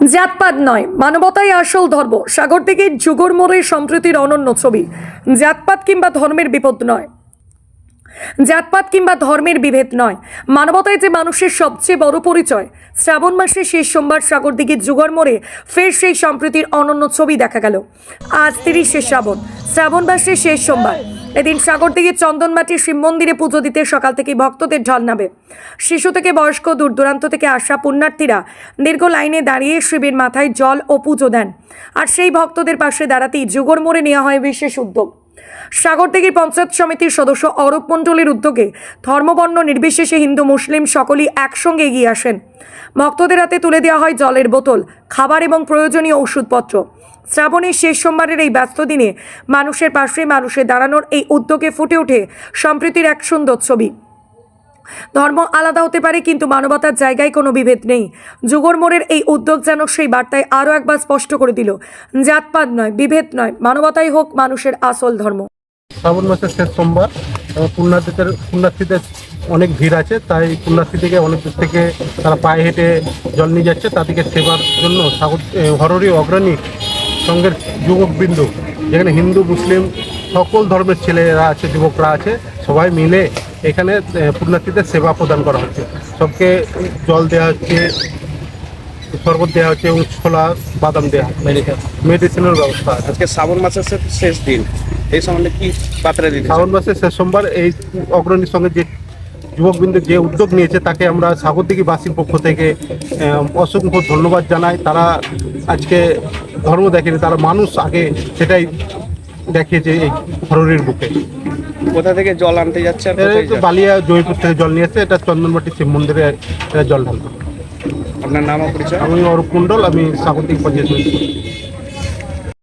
জাতপাত নয়, মানবতাই আসল ধর্ম। সাগর থেকে যুগর মোড়ে সম্প্রীতির অনন্য ছবি। জাতপাত কিংবা ধর্মের বিপদ নয়, জাতপাত কিংবা ধর্মের বিভেদ নয়, মানবতাই যে মানুষের সবচেয়ে বড় পরিচয়। শ্রাবণ মাসের শেষ সোমবার সাগরদিঘির যুগর মোড়ে ফের সেই সম্প্রীতির অনন্য ছবি দেখা গেল। আজ 30শে শ্রাবণ, শ্রাবণ মাসের শেষ সোমবার। এদিন সাগরদিঘির চন্দনমাটির শিব মন্দিরে পুজো দিতে সকাল থেকেই ভক্তদের ঢল নামে। শিশু থেকে বয়স্ক, দূর দূরান্ত থেকে আসা পুণ্যার্থীরা দীর্ঘ লাইনে দাঁড়িয়ে শিবের মাথায় জল ও পুজো দেন। আর সেই ভক্তদের পাশে দাঁড়াতেই যুগর মোড়ে নেওয়া হয় বিশেষ উদ্যোগ। সাগরদিঘির পঞ্চায়েত সমিতির সদস্য অরূপ মণ্ডলের উদ্যোগে ধর্মবর্ণ নির্বিশেষে হিন্দু মুসলিম সকলেই একসঙ্গে এগিয়ে আসেন। ভক্তদের হাতে তুলে দেওয়া হয় জলের বোতল, খাবার এবং প্রয়োজনীয় ওষুধপত্র। শ্রাবণের শেষ সোমবারের এই ব্যস্ত দিনে মানুষের পাশে মানুষের দাঁড়ানোর এই উদ্যোগে ফুটে ওঠে সম্প্রীতির এক সুন্দর ছবি। ধর্ম আলাদা হতে পারে, কিন্তু মানবতার জায়গায় কোনো বিভেদ নেই। যুগর মোড়ের এই উদ্যোগ যেন সেই বার্তায় আরও একবার স্পষ্ট করে দিল, জাতপাত নয়, বিভেদ নয়, মানবতাই হোক মানুষের আসল ধর্ম। শ্রাবণ মাসের শেষ সোমবার, পুণ্যার্থীদের অনেক ভিড় আছে, তাই পুণ্যার্থী থেকে অনেক দূর থেকে তারা পায়ে হেঁটে জল নিয়ে যাচ্ছে। তাদেরকে সেবার জন্য হররি অগ্রণী সঙ্গের যুবকবৃন্দ, যেখানে হিন্দু মুসলিম সকল ধর্মের ছেলেরা আছে, যুবকরা আছে, সবাই মিলে এখানে পুণ্যার্থীদের সেবা প্রদান করা হচ্ছে। সবকে জল দেওয়া হচ্ছে, শরবত দেওয়া হচ্ছে এবং ছোলা বাদাম দেওয়া হচ্ছে, মেডিসিনের ব্যবস্থা আছে। আজকে শ্রাবণ মাসের শেষ দিন, এই সম্বন্ধে কি বার্তা দিতে? শ্রাবণ মাসের শেষ সোমবার এই অগ্রণীর সঙ্গে যে যুবকবৃন্দ যে উদ্যোগ নিয়েছে তাকে আমরা সাগরদিঘিবাসীর পক্ষ থেকে অসংখ্য ধন্যবাদ জানাই। তারা আজকে ধর্ম দেখেনি, তারা মানুষ আগে সেটাই দেখিয়েছে এই হররির বুকে। কোথা থেকে জল আনতে যাচ্ছে? বালিয়া জয়পুর থেকে জল নিয়ে এসছে, এটা চন্দনমাটি শিব মন্দিরে জল ঢালবে। আপনার নাম ও পরিচয়? আমি অরূপ মণ্ডল, আমি সাগরদিঘি পঞ্চায়েত সমিতি।